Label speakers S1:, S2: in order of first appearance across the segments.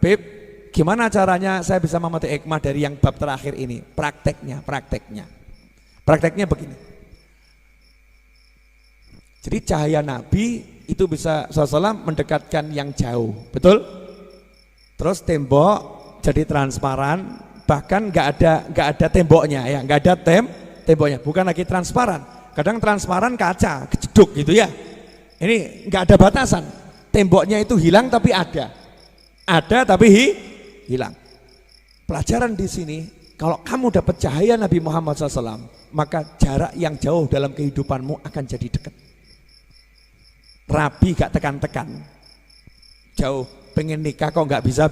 S1: Beb, gimana caranya saya bisa memetik hikmah dari yang bab terakhir ini? Prakteknya begini. Jadi cahaya Nabi itu bisa SAW mendekatkan yang jauh, betul? Terus tembok jadi transparan, bahkan nggak ada temboknya ya, nggak ada temboknya, bukan lagi transparan. Kadang transparan kaca, kejeduk gitu ya. Ini nggak ada batasan, temboknya itu hilang tapi ada tapi hilang. Pelajaran di sini, kalau kamu dapat cahaya Nabi Muhammad SAW, maka jarak yang jauh dalam kehidupanmu akan jadi dekat. Rabi gak tekan-tekan, jauh pengen nikah kok nggak bisa.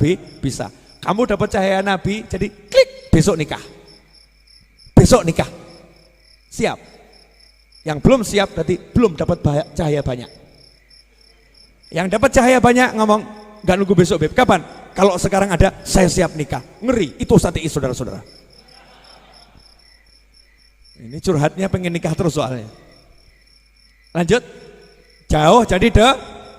S1: Kamu dapat cahaya Nabi, jadi klik, besok nikah, siap. Yang belum siap berarti belum dapat cahaya banyak. Yang dapat cahaya banyak ngomong, nggak nunggu besok Beb, kapan? Kalau sekarang ada, saya siap nikah. Ngeri, itu strategi saudara-saudara. Ini curhatnya pengen nikah terus soalnya. Lanjut, jauh jadi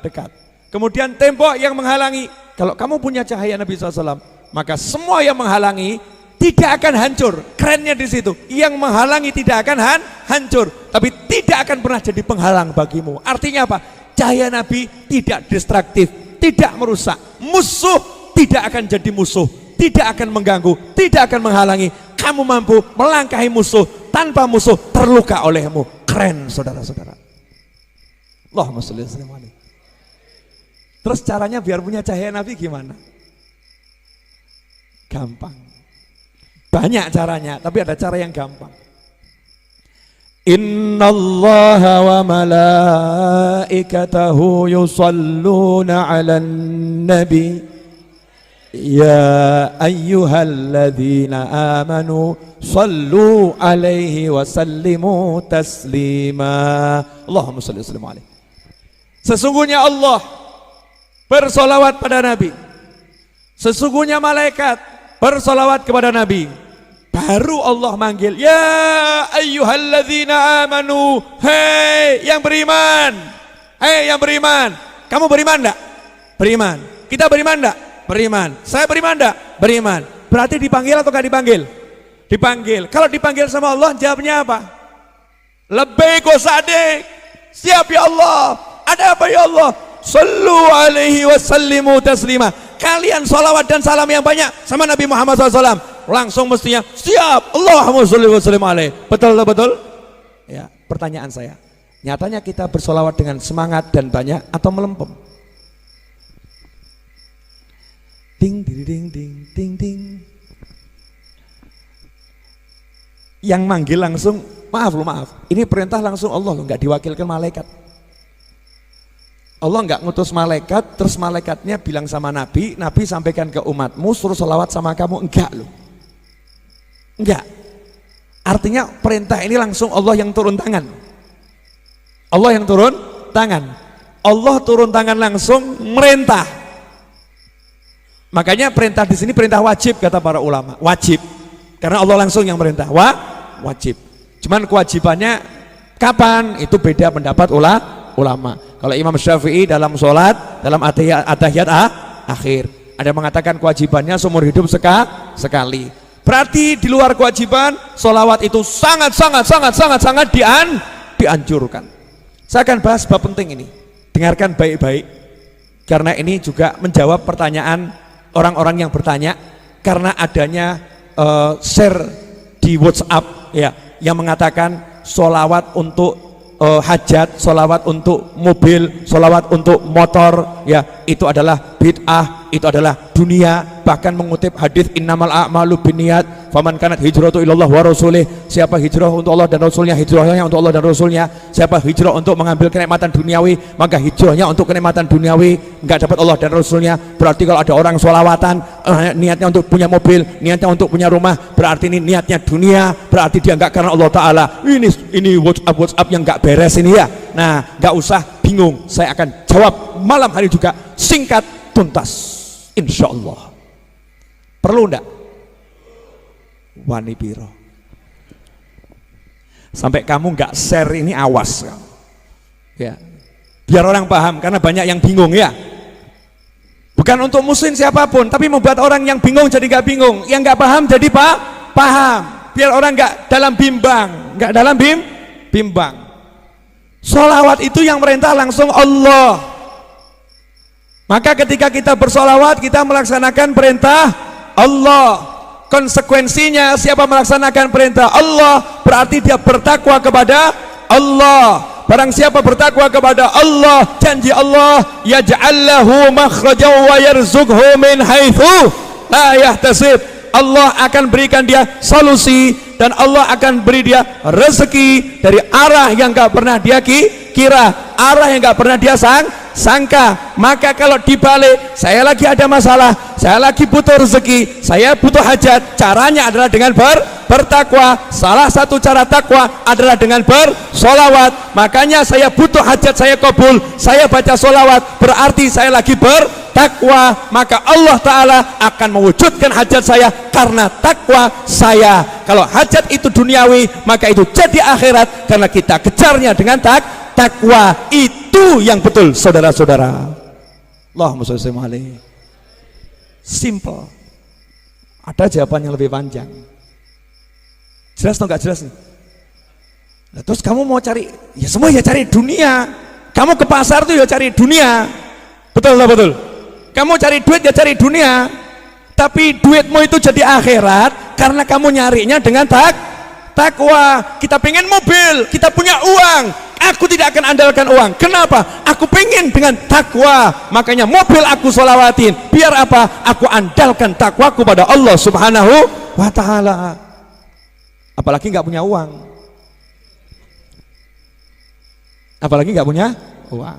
S1: dekat. Kemudian tembok yang menghalangi. Kalau kamu punya cahaya Nabi SAW, maka semua yang menghalangi tidak akan hancur. Kerennya di situ, yang menghalangi tidak akan hancur, tapi tidak akan pernah jadi penghalang bagimu. Artinya apa? Cahaya Nabi tidak destruktif, tidak merusak. Musuh tidak akan jadi musuh, tidak akan mengganggu, tidak akan menghalangi. Kamu mampu melangkahi musuh tanpa musuh terluka olehmu. Keren saudara-saudara. Allahumma sholli alaihi. Terus caranya biar punya cahaya Nabi gimana? Gampang. Banyak caranya, tapi ada cara yang gampang. Innallaha wa malaikatahu yusalluna 'alan nabi ya ayyuhalladzina amanu sallu 'alaihi wa sallimu taslima. Allahumma shalli alaihi. Sesungguhnya Allah bersolawat pada Nabi, sesungguhnya malaikat bersolawat kepada Nabi. Baru Allah manggil, ya ayyuhalladzina amanu, hei yang beriman, kamu beriman enggak? Beriman. Kita beriman enggak? Beriman. Saya beriman enggak? Beriman. Berarti dipanggil atau enggak dipanggil? Dipanggil. Kalau dipanggil sama Allah, jawabnya apa? Labbaik wa sa'dik. Siap ya Allah. Ada apa ya Allah? Sallu alaihi wa sallimu taslima. Kalian salawat dan salam yang banyak sama Nabi Muhammad SAW, langsung mestinya siap. Allahumma sholli wa sallim alaihi. Betul? Ya, pertanyaan saya, nyatanya kita bersolawat dengan semangat dan banyak atau melempem? Ding ding ding ding ding ding. Yang manggil langsung, maaf. Ini perintah langsung Allah loh, nggak diwakilkan malaikat. Allah nggak ngutus malaikat, terus malaikatnya bilang sama Nabi, Nabi sampaikan ke umatmu, suruh sholawat sama kamu. Enggak loh, enggak. Artinya perintah ini langsung Allah yang turun tangan. Allah turun tangan langsung merintah. Makanya perintah di sini perintah wajib kata para ulama, wajib. Karena Allah langsung yang merintah, wajib. Cuman kewajibannya kapan? Itu beda pendapat ulama. Kalau Imam Syafi'i dalam sholat, dalam atahiyat akhir, ada mengatakan kewajibannya seumur hidup sekali. Berarti di luar kewajiban, sholawat itu sangat dianjurkan. Saya akan bahas bab penting ini. Dengarkan baik-baik, karena ini juga menjawab pertanyaan orang-orang yang bertanya, karena adanya share di WhatsApp ya, yang mengatakan sholawat untuk hajat, sholawat untuk mobil, sholawat untuk motor ya, itu adalah bid'ah, itu adalah dunia. Bahkan mengutip hadis innamal a'malu binniyat faman kanat hijratu ilallah wa rasulih, siapa hijrah untuk Allah dan Rasulnya, hijrahnya untuk Allah dan Rasulnya. Siapa hijrah untuk mengambil kenikmatan duniawi, maka hijrahnya untuk kenikmatan duniawi, enggak dapat Allah dan Rasulnya. Berarti kalau ada orang sholawatan niatnya untuk punya mobil, niatnya untuk punya rumah, berarti ini niatnya dunia, berarti dia enggak karena Allah Ta'ala. Ini WhatsApp yang enggak beres ini ya. Nah, enggak usah bingung, saya akan jawab malam hari juga, singkat tuntas insya Allah. Perlu enggak? Wani piro. Sampai kamu enggak share ini, awas ya, biar orang paham, karena banyak yang bingung ya. Bukan untuk muslim siapapun, tapi membuat orang yang bingung jadi nggak bingung, yang nggak paham jadi paham, biar orang nggak dalam bimbang. Sholawat itu yang merintah langsung Allah. Maka ketika kita bersolawat, kita melaksanakan perintah Allah. Konsekuensinya siapa melaksanakan perintah Allah berarti dia bertakwa kepada Allah. Barang siapa bertakwa kepada Allah, janji Allah, yaj'al lahu makhrajan wa yarzuqhu min haitsu la yahtasib. Allah akan berikan dia solusi dan Allah akan beri dia rezeki dari arah yang enggak pernah dia kira, arah yang enggak pernah dia sangka. Maka kalau dibalik, saya lagi ada masalah, saya lagi butuh rezeki, saya butuh hajat, caranya adalah dengan bertakwa. Salah satu cara takwa adalah dengan bersolawat. Makanya saya butuh hajat, saya kabul, saya baca solawat, berarti saya lagi bertakwa. Maka Allah Ta'ala akan mewujudkan hajat saya karena takwa saya. Kalau hajat itu duniawi, maka itu jadi akhirat karena kita kejarnya dengan takwa. Itu yang betul, saudara-saudara. Allahumma sholli alaihi. Simple. Ada jawaban yang lebih panjang. Jelas atau enggak jelas nih? Nah, terus kamu mau cari, ya semua ya cari dunia. Kamu ke pasar tuh ya cari dunia. Betul atau betul? Kamu cari duit ya cari dunia. Tapi duitmu itu jadi akhirat karena kamu nyarinya dengan takwa. Kita pengen mobil, kita punya uang. Aku tidak akan andalkan uang. Kenapa? Aku pengen dengan takwa. Makanya mobil aku sholawatin. Biar apa? Aku andalkan takwaku pada Allah Subhanahu wa Ta'ala. Apalagi nggak punya uang. Apalagi nggak punya uang.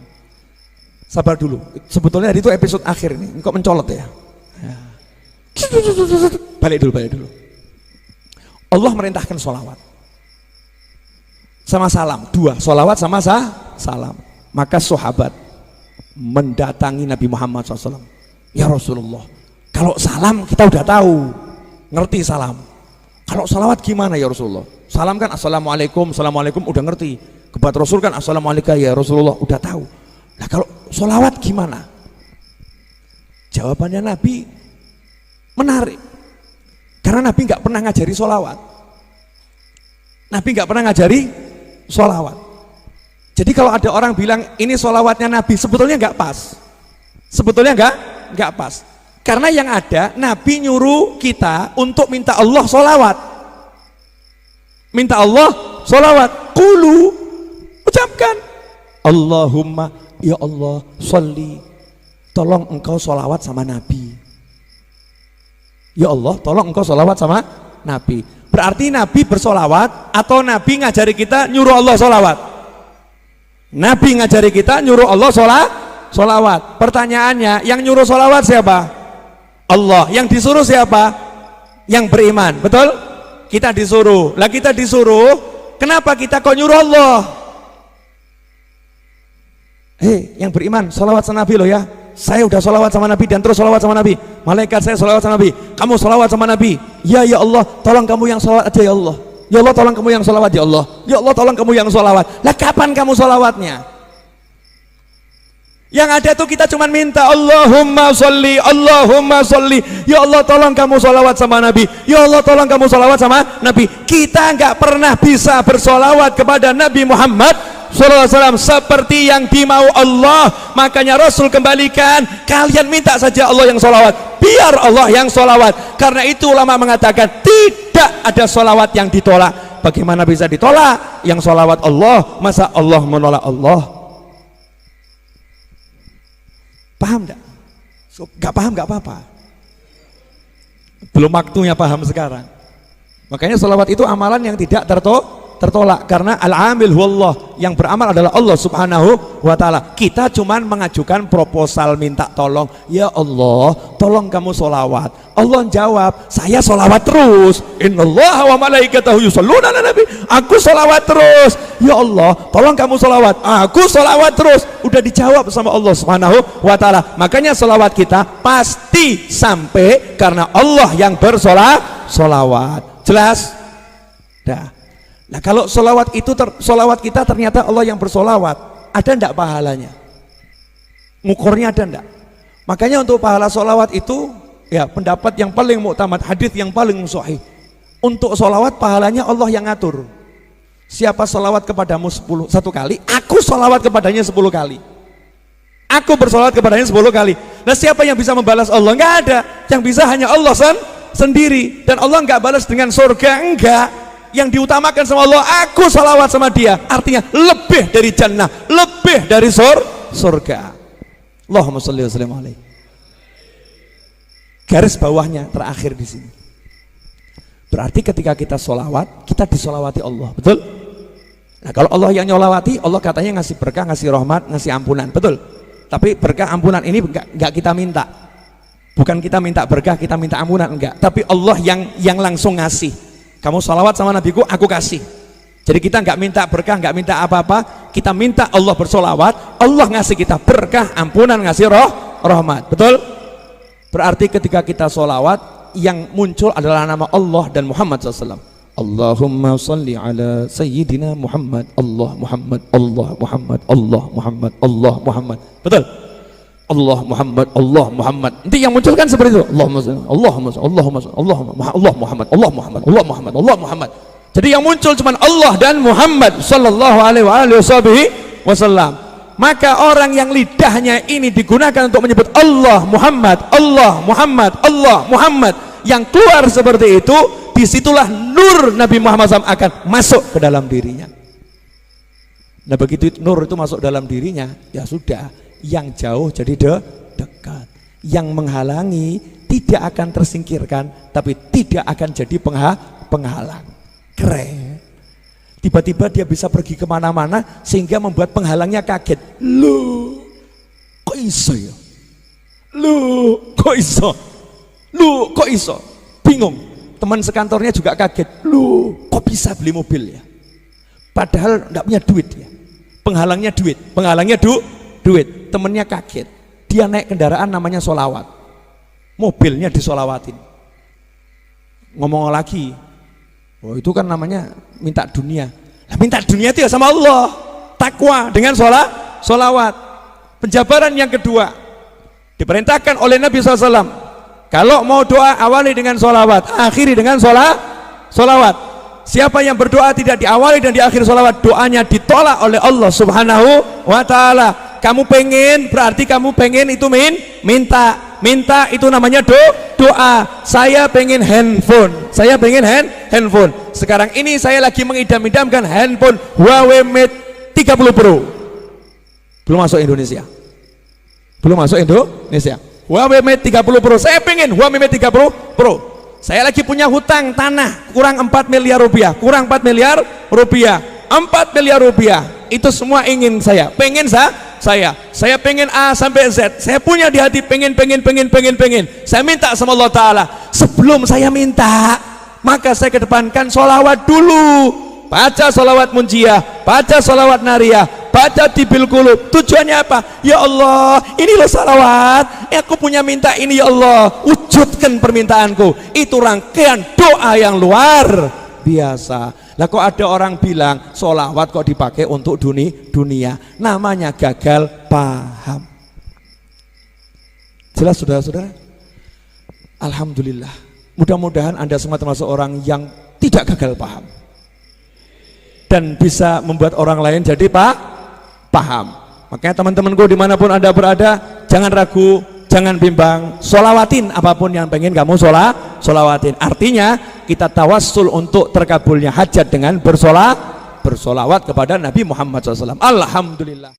S1: Sabar dulu. Sebetulnya itu episode akhir ini. Kok mencolot ya? Balik dulu. Allah merintahkan sholawat sama salam, dua, sholawat sama salam. Maka sahabat mendatangi Nabi Muhammad SAW. Ya Rasulullah, kalau salam kita udah tahu, ngerti salam. Kalau sholawat gimana ya Rasulullah? Salam kan assalamualaikum, assalamualaikum udah ngerti. Kepada Rasul kan assalamualaikum ya Rasulullah udah tahu. Nah kalau sholawat gimana? Jawabannya Nabi menarik. Karena Nabi nggak pernah ngajari sholawat. Nabi nggak pernah ngajari sholawat. Jadi kalau ada orang bilang ini sholawatnya Nabi, sebetulnya nggak pas. Sebetulnya nggak pas. Karena yang ada Nabi nyuruh kita untuk minta Allah sholawat. Minta Allah sholawat. Qulu, ucapkan Allahumma ya Allah sholli, tolong engkau sholawat sama Nabi. Ya Allah tolong engkau sholawat sama Nabi. Berarti Nabi bersolawat atau Nabi ngajari kita nyuruh Allah sholawat? Nabi ngajari kita nyuruh Allah sholawat. Pertanyaannya, yang nyuruh sholawat siapa? Allah. Yang disuruh siapa? Yang beriman. Betul? Kita disuruh. Lah kita disuruh, kenapa kita kok nyuruh Allah? Hei, yang beriman, sholawat sama Nabi loh ya. Saya udah sholawat sama Nabi dan terus sholawat sama Nabi. Malaikat saya sholawat sama Nabi. Kamu sholawat sama Nabi. Ya Allah, tolong kamu yang sholawat aja ya Allah. Ya Allah tolong kamu yang sholawat ya Allah. Ya Allah tolong kamu yang sholawat. Lah kapan kamu sholawatnya? Yang ada tuh kita cuma minta Allahumma sholli, Allahumma sholli. Ya Allah tolong kamu sholawat sama Nabi. Ya Allah tolong kamu sholawat sama Nabi. Kita nggak pernah bisa bersolawat kepada Nabi Muhammad SAW seperti yang dimau Allah. Makanya Rasul kembalikan, kalian minta saja Allah yang sholawat, biar Allah yang sholawat. Karena itu ulama mengatakan tidak ada sholawat yang ditolak. Bagaimana bisa ditolak? Yang sholawat Allah, masa Allah menolak Allah? Paham enggak? Gak paham gak apa-apa. Belum waktunya paham sekarang. Makanya sholawat itu amalan yang tidak tertolak karena al-amil huwallah, yang beramal adalah Allah Subhanahu wa Ta'ala. Kita cuman mengajukan proposal minta tolong, ya Allah tolong kamu sholawat. Allah jawab, saya sholawat terus. Innallaha wa malaikatahu yusholluna ala nabi. Aku sholawat terus. Ya Allah tolong kamu sholawat. Aku sholawat terus. Udah dijawab sama Allah Subhanahu wa Ta'ala. Makanya sholawat kita pasti sampai karena Allah yang bersolawat. Jelas? Dah. Nah kalau solawat itu solawat kita ternyata Allah yang bersolawat, ada ndak pahalanya? Ngukurnya ada ndak? Makanya untuk pahala solawat itu, ya pendapat yang paling muktamad, hadis yang paling sahih. Untuk solawat pahalanya Allah yang ngatur. Siapa solawat kepadamu 1 kali, aku solawat kepadanya 10 kali. Aku bersolawat kepadanya 10 kali. Nah siapa yang bisa membalas Allah? Enggak ada. Yang bisa hanya Allah sendiri. Dan Allah enggak balas dengan surga, enggak. Yang diutamakan sama Allah, aku solawat sama dia. Artinya lebih dari jannah, lebih dari surga. Allahumma sholli wa sallim alaihi. Garis bawahnya terakhir di sini. Berarti ketika kita solawat, kita disolawati Allah, betul? Nah kalau Allah yang nyolawati, Allah katanya ngasih berkah, ngasih rahmat, ngasih ampunan, betul? Tapi berkah ampunan ini enggak kita minta. Bukan kita minta berkah, kita minta ampunan, enggak. Tapi Allah yang langsung ngasih. Kamu sholawat sama nabiku, aku kasih. Jadi kita enggak minta berkah, enggak minta apa-apa. Kita minta Allah bersolawat, Allah ngasih kita berkah, ampunan, ngasih rahmat. Betul? Berarti ketika kita sholawat, yang muncul adalah nama Allah dan Muhammad SAW. Allahumma salli ala Sayyidina Muhammad, Allah Muhammad, Allah Muhammad, Allah Muhammad, Allah Muhammad. Betul? Allah Muhammad, Allah Muhammad. Nanti yang muncul kan seperti itu. Allahumma salli, Allahumma salli, Allahumma salli, Allah Muhammad, Allah Muhammad, Allah Muhammad, Allah Muhammad. Jadi yang muncul cuma Allah dan Muhammad sallallahu alaihi wasallam. Maka orang yang lidahnya ini digunakan untuk menyebut Allah Muhammad, Allah Muhammad, Allah Muhammad, yang keluar seperti itu, disitulah nur Nabi Muhammad SAW akan masuk ke dalam dirinya. Nah begitu nur itu masuk dalam dirinya, ya sudah, yang jauh jadi dekat, yang menghalangi tidak akan tersingkirkan, tapi tidak akan jadi penghalang. Keren. Tiba-tiba dia bisa pergi kemana-mana sehingga membuat penghalangnya kaget. Loh, kok iso ya? Loh, kok iso? Loh, kok iso? Bingung. Teman sekantornya juga kaget. Loh, kok bisa beli mobil ya? Padahal enggak punya duit ya. Penghalangnya duit. Temennya kaget. Dia naik kendaraan namanya solawat. Mobilnya disolawatin. Ngomong lagi, oh itu kan namanya minta dunia. Nah, minta dunia itu ya sama Allah. Takwa dengan solawat. Penjabaran yang kedua, diperintahkan oleh Nabi SAW. Kalau mau doa awali dengan solawat, akhiri dengan solawat. Siapa yang berdoa tidak diawali dan diakhiri solawat, doanya ditolak oleh Allah Subhanahu wa ta'ala. Kamu pengen, berarti kamu pengen itu minta itu namanya doa. Saya pengen handphone, handphone. Sekarang ini saya lagi mengidam-idamkan handphone Huawei Mate 30 Pro. Belum masuk Indonesia. Huawei Mate 30 Pro. Saya pengen Huawei Mate 30 Pro. Saya lagi punya hutang tanah kurang 4 miliar rupiah. 4 miliar rupiah. Itu semua ingin saya. Pengen saya pengen A sampai Z. Saya punya di hati pengen. Saya minta sama Allah Ta'ala. Sebelum saya minta, maka saya kedepankan solawat dulu. Baca solawat munjiah, baca solawat nariyah, baca tibil qulub. Tujuannya apa? Ya Allah, ini loh salawat, aku punya minta ini ya Allah, wujudkan permintaanku. Itu rangkaian doa yang luar biasa. Lah kok ada orang bilang solawat kok dipakai untuk dunia, namanya gagal paham. Jelas saudara-saudara? Alhamdulillah, mudah-mudahan Anda semua termasuk orang yang tidak gagal paham dan bisa membuat orang lain jadi paham. Makanya teman-temanku dimanapun Anda berada, jangan ragu, jangan bimbang, solawatin apapun yang pengen kamu solawatin. Artinya kita tawassul untuk terkabulnya hajat dengan bersolawat kepada Nabi Muhammad SAW. Alhamdulillah.